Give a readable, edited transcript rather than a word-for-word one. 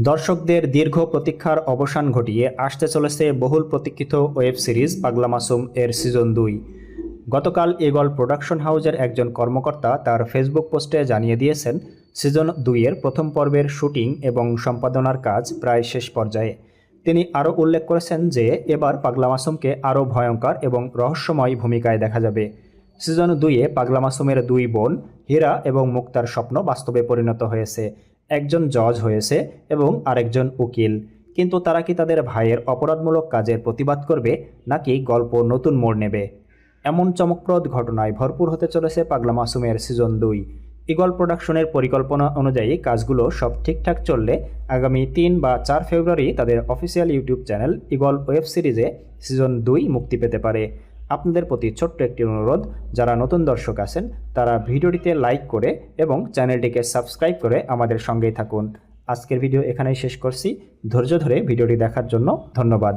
দর্শকদের দীর্ঘ প্রতীক্ষার অবসান ঘটিয়ে আসতে চলেছে বহুল প্রতীক্ষিত ওয়েব সিরিজ পাগলা মাসুম এর সিজন 2। গতকাল ইগল প্রোডাকশন হাউসের একজন কর্মকর্তা তার ফেসবুক পোস্টে জানিয়ে দিয়েছেন, সিজন 2 এর প্রথম পর্বের শুটিং এবং সম্পাদনার কাজ প্রায় শেষ পর্যায়ে। তিনি আরও উল্লেখ করেছেন যে এবার পাগলা মাসুমকে আরও ভয়ঙ্কর এবং রহস্যময় ভূমিকায় দেখা যাবে। সিজন 2-এ পাগলা মাসুমের দুই বোন হীরা এবং মুক্তার স্বপ্ন বাস্তবে পরিণত হয়েছে। একজন জজ হয়েছে এবং আরেকজন উকিল। কিন্তু তারা কি তাদের ভাইয়ের অপরাধমূলক কাজের প্রতিবাদ করবে, নাকি গল্প নতুন মোড় নেবে? এমন চমকপ্রদ ঘটনায় ভরপুর হতে চলেছে পাগলা মাসুমের সিজন 2। ইগল প্রোডাকশনের পরিকল্পনা অনুযায়ী কাজগুলো সব ঠিকঠাক চললে আগামী 3 বা 4 ফেব্রুয়ারি তাদের official YouTube channel eagle web সিরিজে সিজন 2 মুক্তি পেতে পারে। আপনাদের প্রতি ছোট্ট একটি অনুরোধ, যারা নতুন দর্শক আছেন তারা ভিডিওটিতে লাইক করে এবং চ্যানেলটিকে সাবস্ক্রাইব করে আমাদের সঙ্গেই থাকুন। আজকের ভিডিও এখানেই শেষ করছি। ধৈর্য ধরে ভিডিওটি দেখার জন্য ধন্যবাদ।